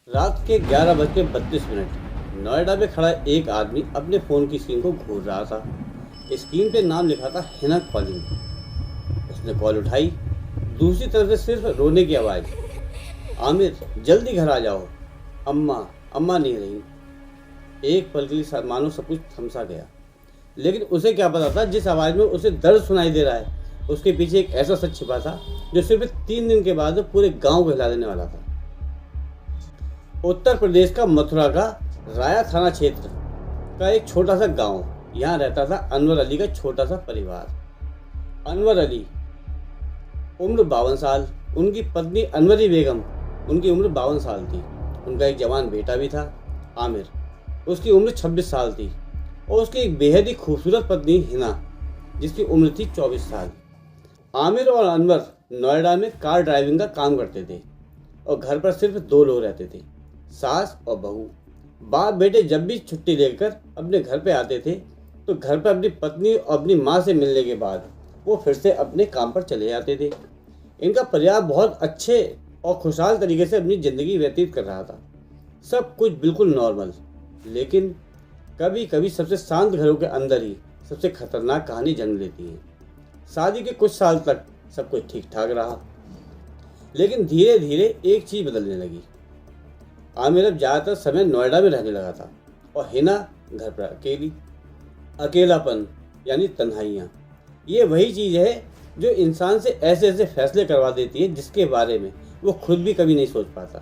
रात के 11:32 नोएडा में खड़ा एक आदमी अपने फ़ोन की स्क्रीन को घूर रहा था। स्क्रीन पे नाम लिखा था हिना कॉलिंग। उसने कॉल उठाई। दूसरी तरफ से सिर्फ रोने की आवाज़। आमिर, जल्दी घर आ जाओ, अम्मा अम्मा नहीं रही। एक पल के लिए मानो सब कुछ थमसा गया, लेकिन उसे क्या पता था जिस आवाज़ में उसे दर्द सुनाई दे रहा है उसके पीछे एक ऐसा सच छिपा था जो सिर्फ 3 दिन के बाद पूरे गांव को हिला देने वाला था। उत्तर प्रदेश का मथुरा का राया थाना क्षेत्र का एक छोटा सा गांव, यहाँ रहता था अनवर अली का छोटा सा परिवार। अनवर अली उम्र 52 साल, उनकी पत्नी अनवरी बेगम, उनकी उम्र 52 साल थी। उनका एक जवान बेटा भी था, आमिर, उसकी उम्र 26 साल थी, और उसकी एक बेहद ही खूबसूरत पत्नी हिना, जिसकी उम्र थी 24 साल। आमिर और अनवर नोएडा में कार ड्राइविंग का काम करते थे और घर पर सिर्फ 2 लोग रहते थे, सास और बहू। बाप बेटे जब भी छुट्टी लेकर अपने घर पे आते थे तो घर पर अपनी पत्नी और अपनी माँ से मिलने के बाद वो फिर से अपने काम पर चले जाते थे। इनका परिवार बहुत अच्छे और खुशहाल तरीके से अपनी ज़िंदगी व्यतीत कर रहा था। सब कुछ बिल्कुल नॉर्मल, लेकिन कभी कभी सबसे शांत घरों के अंदर ही सबसे खतरनाक कहानी जन्म लेती है। शादी के कुछ साल तक सब कुछ ठीक ठाक रहा, लेकिन धीरे धीरे एक चीज़ बदलने लगी। आमिर अब ज़्यादातर समय नोएडा में रहने लगा था और हिना घर पर अकेली। अकेलापन यानी तन्हाइयाँ, ये वही चीज़ है जो इंसान से ऐसे ऐसे फैसले करवा देती है जिसके बारे में वो खुद भी कभी नहीं सोच पाता।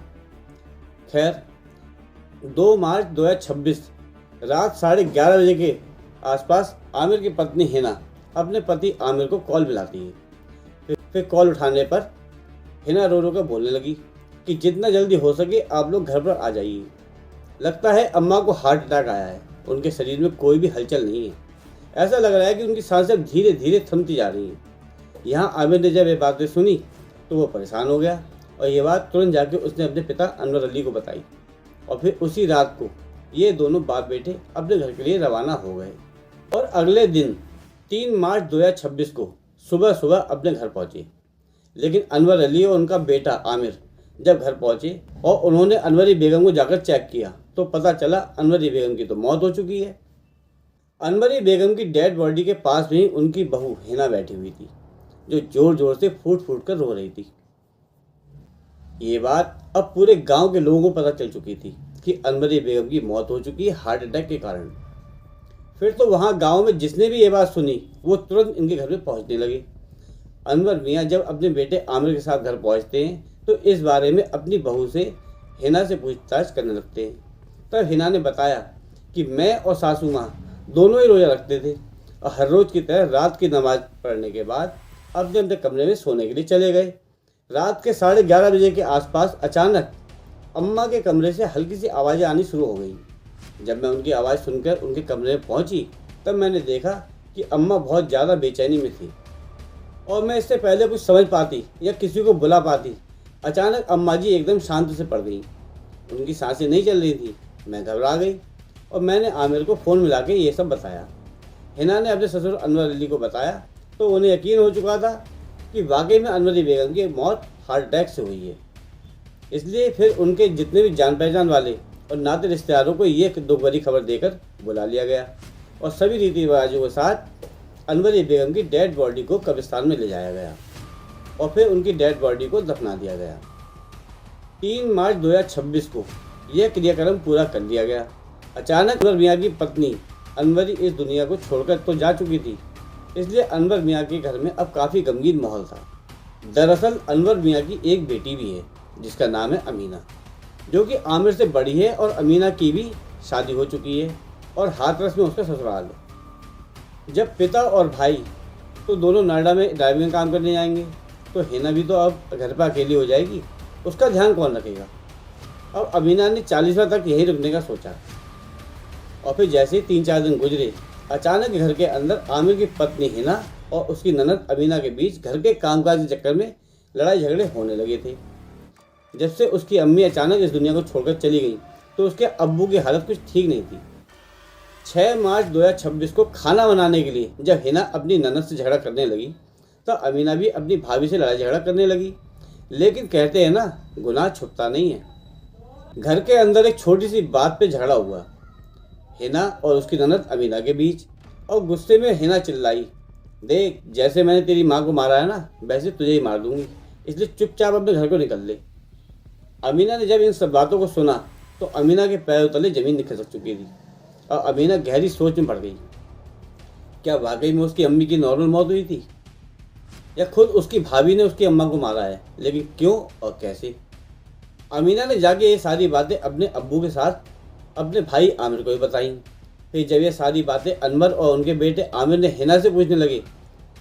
खैर, 2 मार्च 2026 रात 11:30 बजे के आसपास आमिर की पत्नी हिना अपने पति आमिर को कॉल मिलाती है। फिर कॉल उठाने पर हिना रो रो कर बोलने लगी कि जितना जल्दी हो सके आप लोग घर पर आ जाइए। लगता है अम्मा को हार्ट अटैक आया है, उनके शरीर में कोई भी हलचल नहीं है। ऐसा लग रहा है कि उनकी सांसें धीरे धीरे थमती जा रही हैं। यहाँ आमिर ने जब ये बातें सुनी तो वो परेशान हो गया और ये बात तुरंत जाके उसने अपने पिता अनवर अली को बताई, और फिर उसी रात को ये दोनों बाप बेटे अपने घर के लिए रवाना हो गए। और अगले दिन 3 मार्च 2026 को सुबह सुबह अपने घर पहुँचे। लेकिन अनवर अली और उनका बेटा आमिर जब घर पहुँचे और उन्होंने अनवरी बेगम को जाकर चेक किया तो पता चला अनवरी बेगम की तो मौत हो चुकी है। अनवरी बेगम की डेड बॉडी के पास में ही उनकी बहू हिना बैठी हुई थी, जो जोर जोर से फूट फूट कर रो रही थी। ये बात अब पूरे गांव के लोगों को पता चल चुकी थी कि अनवरी बेगम की मौत हो चुकी है हार्ट अटैक के कारण। फिर तो वहाँ गांव में जिसने भी ये बात सुनी वो तुरंत इनके घर में पहुँचने लगे। अनवर मियाँ जब अपने बेटे आमिर के साथ घर पहुँचते हैं तो इस बारे में अपनी बहू से हिना से पूछताछ करने लगते हैं। तब हिना ने बताया कि मैं और सासू माँ दोनों ही रोज़ा रखते थे और हर रोज़ की तरह रात की नमाज पढ़ने के बाद अपने अपने कमरे में सोने के लिए चले गए। रात के 11:30 बजे के आसपास अचानक अम्मा के कमरे से हल्की सी आवाज़ें आनी शुरू हो गई। जब मैं उनकी आवाज़ सुनकर उनके कमरे में पहुंची तब मैंने देखा कि अम्मा बहुत ज़्यादा बेचैनी में थी, और मैं इससे पहले कुछ समझ पाती या किसी को बुला पाती, अचानक अम्मा जी एकदम शांत से पड़ गई। उनकी सांसें नहीं चल रही थी। मैं घबरा गई और मैंने आमिर को फ़ोन मिला के ये सब बताया। हिना ने अपने ससुर अनवर अली को बताया तो उन्हें यकीन हो चुका था कि वाकई में अनवरी बेगम की मौत हार्ट अटैक से हुई है। इसलिए फिर उनके जितने भी जान पहचान वाले और नाते रिश्तेदारों को ये दुख भरी खबर देकर बुला लिया गया और सभी रीति रिवाजों के साथ अनवरी बेगम की डेड बॉडी को कब्रिस्तान में ले जाया गया और फिर उनकी डेड बॉडी को दफना दिया गया। 3 मार्च 2026 को यह क्रियाक्रम पूरा कर लिया गया। अचानक अनवर मियाँ की पत्नी अनवरी इस दुनिया को छोड़कर तो जा चुकी थी, इसलिए अनवर मियाँ के घर में अब काफ़ी गमगीन माहौल था। दरअसल अनवर मियाँ की एक बेटी भी है जिसका नाम है अमीना, जो कि आमिर से बड़ी है, और अमीना की भी शादी हो चुकी है और हाथरस में उसका ससुराल है। जब पिता और भाई तो दोनों नोएडा में ड्राइविंग काम करने जाएंगे तो हिना भी तो अब घर पर अकेली हो जाएगी, उसका ध्यान कौन रखेगा। अब अमीना ने 40वां तक यहीं रुकने का सोचा, और फिर जैसे ही 3-4 दिन गुजरे अचानक घर के अंदर आमिर की पत्नी हिना और उसकी ननद अमीना के बीच घर के कामकाज के चक्कर में लड़ाई झगड़े होने लगे थे। जब से उसकी अम्मी अचानक इस दुनिया को छोड़कर चली गई तो उसके अब्बू की हालत कुछ ठीक नहीं थी। 6 मार्च 2026 को खाना बनाने के लिए जब हिना अपनी ननद से झगड़ा करने लगी तो अमीना भी अपनी भाभी से लड़ाई झगड़ा करने लगी। लेकिन कहते हैं ना, गुनाह छुपता नहीं है। घर के अंदर एक छोटी सी बात पे झगड़ा हुआ, हिना और उसकी ननद अमीना के बीच। और गुस्से में हिना चिल्लाई, देख जैसे मैंने तेरी माँ को मारा है ना, वैसे तुझे ही मार दूंगी, इसलिए चुपचाप अपने घर को निकल ले। अमीना ने जब इन सब बातों को सुना तो अमीना के पैरों तले जमीन खिसक चुकी थी और अमीना गहरी सोच में पड़ गई। क्या वाकई में उसकी अम्मी की नॉर्मल मौत हुई थी, या खुद उसकी भाभी ने उसकी अम्मा को मारा है, लेकिन क्यों और कैसे? अमीना ने जाके ये सारी बातें अपने अब्बू के साथ अपने भाई आमिर को भी बताई। फिर जब ये सारी बातें अनवर और उनके बेटे आमिर ने हिना से पूछने लगे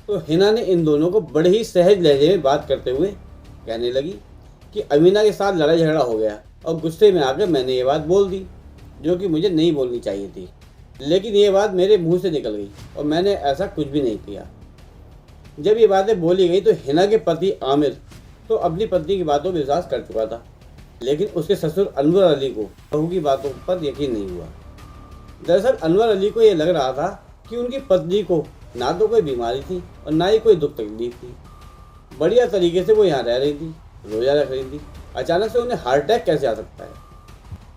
तो हिना ने इन दोनों को बड़े ही सहज लहजे में बात करते हुए कहने लगी कि अमीना के साथ लड़ाई झगड़ा हो गया और गुस्से में आकर मैंने ये बात बोल दी जो कि मुझे नहीं बोलनी चाहिए थी, लेकिन ये बात मेरे मुंह से निकल गई और मैंने ऐसा कुछ भी नहीं किया। जब ये बातें बोली गई तो हिना के पति आमिर तो अपनी पत्नी की बातों पर विश्वास कर चुका था, लेकिन उसके ससुर अनवर अली को बहू की बातों पर यकीन नहीं हुआ। दरअसल अनवर अली को ये लग रहा था कि उनकी पत्नी को ना तो कोई बीमारी थी और ना ही कोई दुख तकलीफ थी। बढ़िया तरीके से वो यहाँ रह रही थी, रोजा रख रही थी, अचानक से उन्हें हार्ट अटैक कैसे आ सकता है?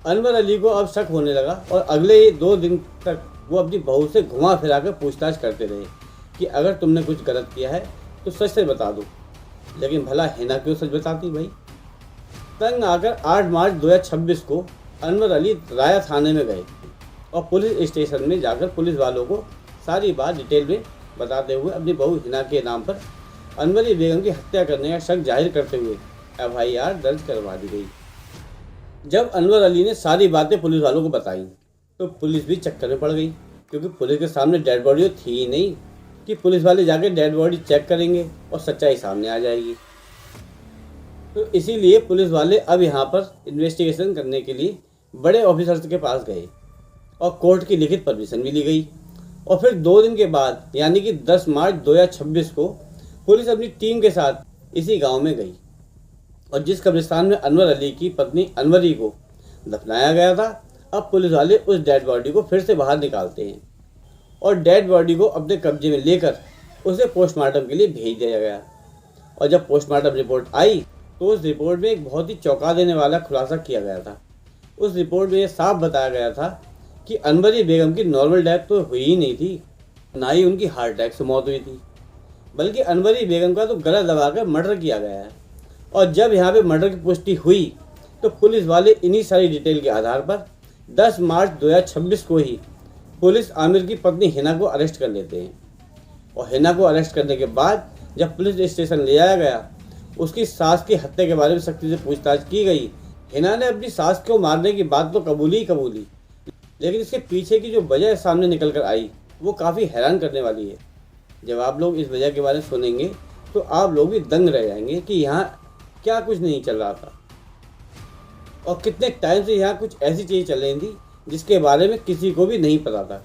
अनवर अली को अब शक होने लगा और अगले 2 दिन तक वो अपनी बहू से घुमा फिरा कर पूछताछ करते रहे कि अगर तुमने कुछ गलत किया है तो सच से बता दो। लेकिन भला हिना क्यों सच बताती भाई? तंग आकर 8 मार्च 2026 को अनवर अली राया थाने में गए और पुलिस स्टेशन में जाकर पुलिस वालों को सारी बात डिटेल में बताते हुए अपनी बहू हिना के नाम पर अनवरी बेगम की हत्या करने का शक जाहिर करते हुए FIR दर्ज करवा दी गई। जब अनवर अली ने सारी बातें पुलिस वालों को बताई तो पुलिस भी चक्कर में पड़ गई, क्योंकि पुलिस के सामने डेड बॉडी थी ही नहीं कि पुलिस वाले जाके डेड बॉडी चेक करेंगे और सच्चाई सामने आ जाएगी। तो इसीलिए पुलिस वाले अब यहाँ पर इन्वेस्टिगेशन करने के लिए बड़े ऑफिसर्स के पास गए और कोर्ट की लिखित परमिशन भी ली गई। और फिर 2 दिन के बाद यानी कि 10 मार्च 2026 को पुलिस अपनी टीम के साथ इसी गांव में गई और जिस कब्रिस्तान में अनवर अली की पत्नी अनवरी को दफनाया गया था, अब पुलिस वाले उस डेड बॉडी को फिर से बाहर निकालते हैं और डेड बॉडी को अपने कब्जे में लेकर उसे पोस्टमार्टम के लिए भेज दिया गया। और जब पोस्टमार्टम रिपोर्ट आई तो उस रिपोर्ट में एक बहुत ही चौंका देने वाला खुलासा किया गया था। उस रिपोर्ट में यह साफ बताया गया था कि अनवरी बेगम की नॉर्मल डेथ तो हुई ही नहीं थी, ना ही उनकी हार्ट अटैक से मौत हुई थी, बल्कि अनवरी बेगम का तो गला दबाकर मर्डर किया गया है। और जब यहाँ पे मर्डर की पुष्टि हुई तो पुलिस वाले इन्हीं सारी डिटेल के आधार पर 10 मार्च 2026 को ही पुलिस आमिर की पत्नी हिना को अरेस्ट कर लेते हैं। और हिना को अरेस्ट करने के बाद जब पुलिस स्टेशन ले जाया गया, उसकी सास की हत्या के बारे में सख्ती से पूछताछ की गई। हिना ने अपनी सास को मारने की बात तो कबूली, लेकिन इसके पीछे की जो वजह सामने निकल कर आई वो काफ़ी हैरान करने वाली है। जब आप लोग इस वजह के बारे में सुनेंगे तो आप लोग भी दंग रह जाएंगे कि यहाँ क्या कुछ नहीं चल रहा था और कितने टाइम से यहाँ कुछ ऐसी चीज़ें चल रही थी जिसके बारे में किसी को भी नहीं पता था।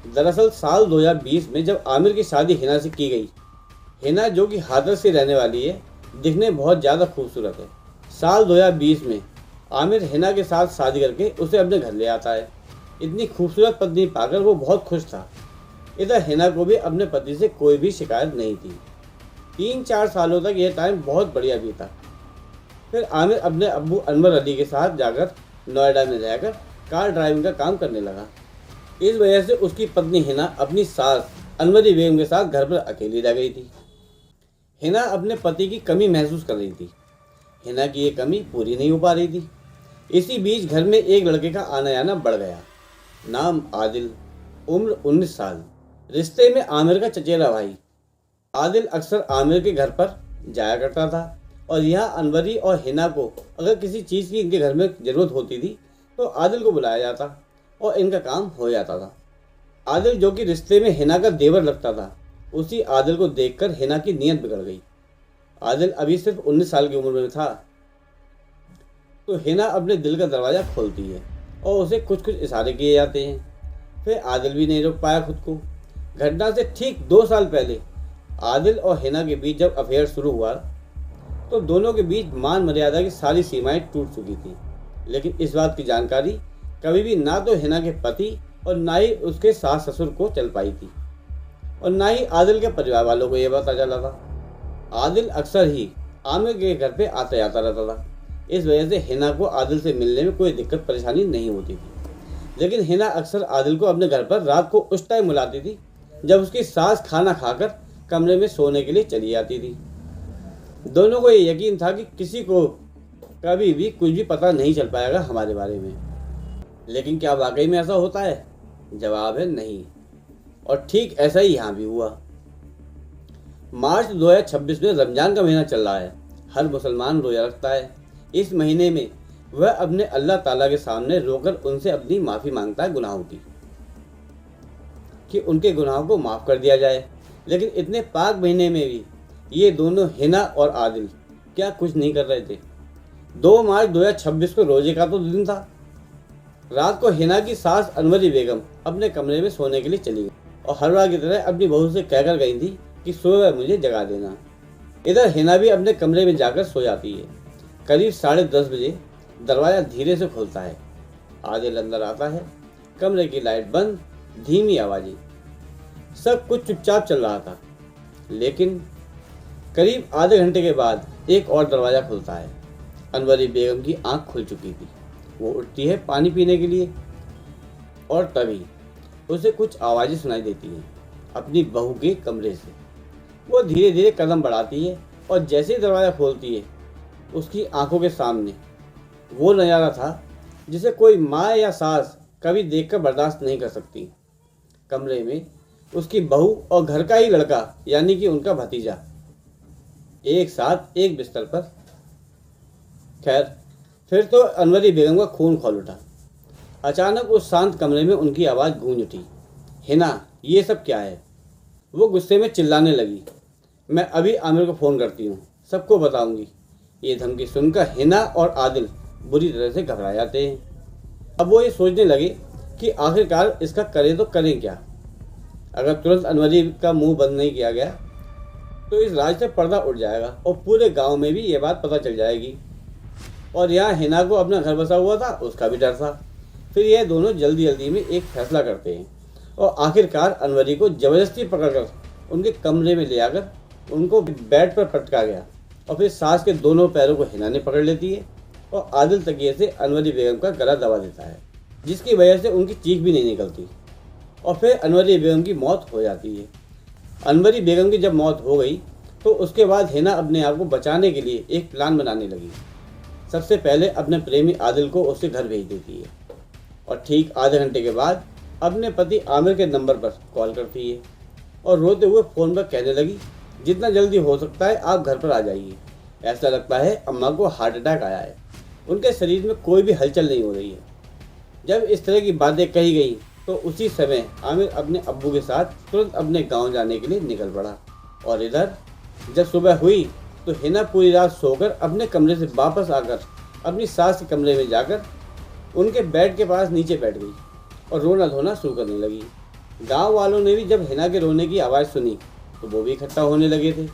दरअसल साल 2020 में जब आमिर की शादी हिना से की गई, हिना जो कि हाथरस से रहने वाली है, दिखने बहुत ज़्यादा खूबसूरत है। साल 2020 में आमिर हिना के साथ शादी करके उसे अपने घर ले आता है। इतनी खूबसूरत पत्नी पाकर वो बहुत खुश था। इधर हिना को भी अपने पति से कोई भी शिकायत नहीं थी। 3-4 सालों तक यह टाइम बहुत बढ़िया बीता। फिर आमिर अपने अब्बू अनवर अली के साथ जाकर नोएडा में रहकर कार ड्राइविंग का काम करने लगा। इस वजह से उसकी पत्नी हिना अपनी सास अनवरी बेगम के साथ घर पर अकेली रह गई थी। हिना अपने पति की कमी महसूस कर रही थी। हिना की ये कमी पूरी नहीं हो पा रही थी। इसी बीच घर में एक लड़के का आना जाना बढ़ गया। नाम आदिल, उम्र 19 साल, रिश्ते में आमिर का चचेरा भाई। आदिल अक्सर आमिर के घर पर जाया करता था और यहाँ अनवरी और हिना को अगर किसी चीज़ की इनके घर में ज़रूरत होती थी तो आदिल को बुलाया जाता और इनका काम हो जाता था। आदिल जो कि रिश्ते में हिना का देवर लगता था, उसी आदिल को देखकर हिना की नीयत बिगड़ गई। आदिल अभी सिर्फ 19 साल की उम्र में था तो हिना अपने दिल का दरवाज़ा खोलती है और उसे कुछ कुछ इशारे किए जाते हैं। फिर आदिल भी नहीं रोक पाया खुद को। घटना से ठीक 2 साल पहले आदिल और हिना के बीच जब अफेयर शुरू हुआ तो दोनों के बीच मान मर्यादा की सारी सीमाएं टूट चुकी थी। लेकिन इस बात की जानकारी कभी भी ना तो हिना के पति और ना ही उसके सास ससुर को चल पाई थी और ना ही आदिल के परिवार वालों को यह पता चला था। आदिल अक्सर ही आमिर के घर पे आता जाता रहता था, इस वजह से हिना को आदिल से मिलने में कोई दिक्कत परेशानी नहीं होती थी। लेकिन हिना अक्सर आदिल को अपने घर पर रात को उस टाइम बुलाती थी जब उसकी सास खाना खाकर कमरे में सोने के लिए चली जाती थी। दोनों को ये यकीन था कि किसी को कभी भी कुछ भी पता नहीं चल पाएगा हमारे बारे में। लेकिन क्या वाकई में ऐसा होता है? जवाब है नहीं। और ठीक ऐसा ही यहाँ भी हुआ। मार्च 2026 में रमजान का महीना चल रहा है। हर मुसलमान रोजा रखता है। इस महीने में वह अपने अल्लाह ताला के सामने रोकर उनसे अपनी माफ़ी मांगता है गुनाहों की, कि उनके गुनाहों को माफ़ कर दिया जाए। लेकिन इतने पाक महीने में भी ये दोनों हिना और आदिल क्या कुछ नहीं कर रहे थे। 2 मार्च 2026 को रोजे का तो दिन था। रात को हिना की सास अनवरी बेगम अपने कमरे में सोने के लिए चली गई और हर बार की तरह अपनी बहू से कहकर गई थी कि सुबह मुझे जगा देना। इधर हिना भी अपने कमरे में जाकर सो जाती है। करीब 10:30 बजे दरवाज़ा धीरे से खुलता है। आदिल अंदर आता है। कमरे की लाइट बंद, धीमी आवाज़ें, सब कुछ चुपचाप चल रहा था। लेकिन करीब आधे घंटे के बाद एक और दरवाज़ा खुलता है। अनवरी बेगम की आंख खुल चुकी थी। वो उठती है पानी पीने के लिए और तभी उसे कुछ आवाज़ें सुनाई देती हैं अपनी बहू के कमरे से। वो धीरे धीरे कदम बढ़ाती है और जैसे ही दरवाज़ा खोलती है उसकी आंखों के सामने वो नज़ारा था जिसे कोई माँ या सास कभी देखकर बर्दाश्त नहीं कर सकती। कमरे में उसकी बहू और घर का ही लड़का यानी कि उनका भतीजा एक साथ एक बिस्तर पर। खैर, फिर तो अनवरी बेगम का खून खौल उठा। अचानक उस शांत कमरे में उनकी आवाज़ गूंज उठी, हिना, ये सब क्या है? वो गुस्से में चिल्लाने लगी, मैं अभी आमिर को फ़ोन करती हूँ, सबको बताऊँगी। ये धमकी सुनकर हिना और आदिल बुरी तरह से घबरा जाते हैं। अब वो ये सोचने लगे कि आखिरकार इसका करें तो करें क्या। अगर तुरंत अनवरी का मुंह बंद नहीं किया गया तो इस राज से पर्दा उठ जाएगा और पूरे गांव में भी ये बात पता चल जाएगी। और यहाँ हिना को अपना घर बसा हुआ था, उसका भी डर था। फिर यह दोनों जल्दी जल्दी में एक फैसला करते हैं और आखिरकार अनवरी को ज़बरदस्ती पकड़कर उनके कमरे में ले आकर उनको बेड पर पटका गया और फिर सास के दोनों पैरों को हिना ने पकड़ लेती है और आदिल तकिए से अनवरी बेगम का गला दबा देता है, जिसकी वजह से उनकी चीख भी नहीं निकलती और फिर अनवरी बेगम की मौत हो जाती है। अनवरी बेगम की जब मौत हो गई तो उसके बाद हिना अपने आप को बचाने के लिए एक प्लान बनाने लगी। सबसे पहले अपने प्रेमी आदिल को उसके घर भेज देती है और ठीक आधे घंटे के बाद अपने पति आमिर के नंबर पर कॉल करती है और रोते हुए फ़ोन पर कहने लगी, जितना जल्दी हो सकता है आप घर पर आ जाइए। ऐसा लगता है अम्मा को हार्ट अटैक आया है, उनके शरीर में कोई भी हलचल नहीं हो रही है। जब इस तरह की बातें कही गई तो उसी समय आमिर अपने अब्बू के साथ तुरंत अपने गांव जाने के लिए निकल पड़ा। और इधर जब सुबह हुई तो हिना पूरी रात सोकर अपने कमरे से वापस आकर अपनी सास के कमरे में जाकर उनके बेड के पास नीचे बैठ गई और रोना धोना शुरू करने लगी। गांव वालों ने भी जब हिना के रोने की आवाज़ सुनी तो वो भी इकट्ठा होने लगे थे।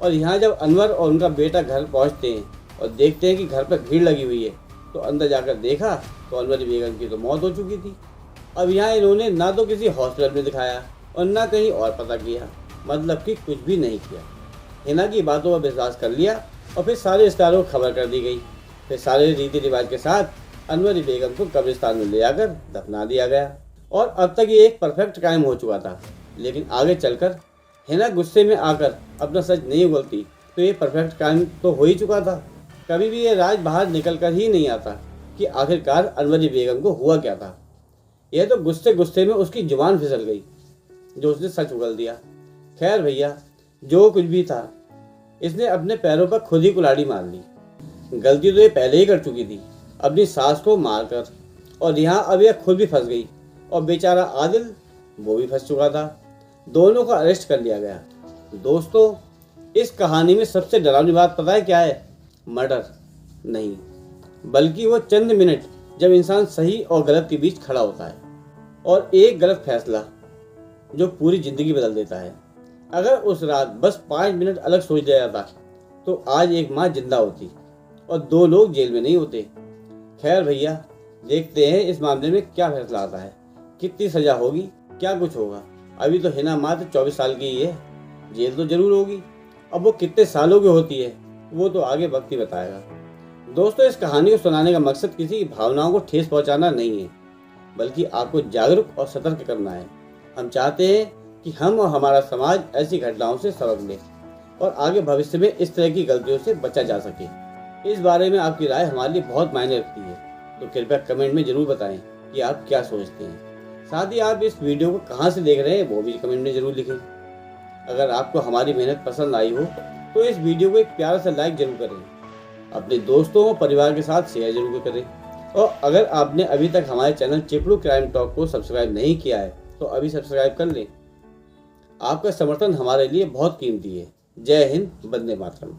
और यहाँ जब अनवर और उनका बेटा घर पहुँचते हैं और देखते हैं कि घर पर भीड़ लगी हुई है तो अंदर जाकर देखा तो अनवरी बेगम की तो मौत हो चुकी थी। अब यहाँ इन्होंने ना तो किसी हॉस्पिटल में दिखाया और ना कहीं और पता किया, मतलब कि कुछ भी नहीं किया। हिना की बातों पर विश्वास कर लिया और फिर सारे रिश्तेदारों को खबर कर दी गई। फिर सारे रीति रिवाज के साथ अनवरी बेगम को कब्रिस्तान में ले आकर दफना दिया गया और अब तक ये एक परफेक्ट कायम हो चुका था। लेकिन आगे चलकर हिना गुस्से में आकर अपना सच नहीं बोलती तो ये परफेक्ट कायम तो हो ही चुका था। कभी भी ये राज बाहर निकल कर ही नहीं आता कि आखिरकार अनवरी बेगम को हुआ क्या था। यह तो गुस्से गुस्से में उसकी जुबान फिसल गई जो उसने सच उगल दिया। खैर भैया, जो कुछ भी था इसने अपने पैरों पर खुद ही कुल्हाड़ी मार ली। गलती तो ये पहले ही कर चुकी थी अपनी सास को मारकर, और यहाँ अब यह खुद भी फंस गई और बेचारा आदिल वो भी फंस चुका था। दोनों को अरेस्ट कर लिया गया। दोस्तों, इस कहानी में सबसे डरावनी बात पता है क्या है? मर्डर नहीं, बल्कि वो चंद मिनट जब इंसान सही और गलत के बीच खड़ा होता है और एक गलत फैसला जो पूरी ज़िंदगी बदल देता है। अगर उस रात बस 5 मिनट अलग सोच लिया जाता तो आज एक माँ जिंदा होती और 2 लोग जेल में नहीं होते। खैर भैया, देखते हैं इस मामले में क्या फैसला आता है, कितनी सज़ा होगी, क्या कुछ होगा। अभी तो हिना मात्र 24 साल की ही है, जेल तो जरूर होगी। अब वो कितने सालों की होती है वो तो आगे वक्त ही बताएगा। दोस्तों, इस कहानी को सुनाने का मकसद किसी की भावनाओं को ठेस पहुंचाना नहीं है, बल्कि आपको जागरूक और सतर्क करना है। हम चाहते हैं कि हम और हमारा समाज ऐसी घटनाओं से सबक ले और आगे भविष्य में इस तरह की गलतियों से बचा जा सके। इस बारे में आपकी राय हमारे लिए बहुत मायने रखती है, तो कृपया कमेंट में जरूर बताएं कि आप क्या सोचते हैं। साथ ही आप इस वीडियो को कहां से देख रहे हैं वो भी कमेंट में जरूर लिखें। अगर आपको हमारी मेहनत पसंद आई हो तो इस वीडियो को एक प्यारा सा लाइक जरूर करें, अपने दोस्तों और परिवार के साथ शेयर जरूर करें, और अगर आपने अभी तक हमारे चैनल चिपड़ू क्राइम टॉक को सब्सक्राइब नहीं किया है तो अभी सब्सक्राइब कर लें। आपका समर्थन हमारे लिए बहुत कीमती है। जय हिंद, वंदे मातरम।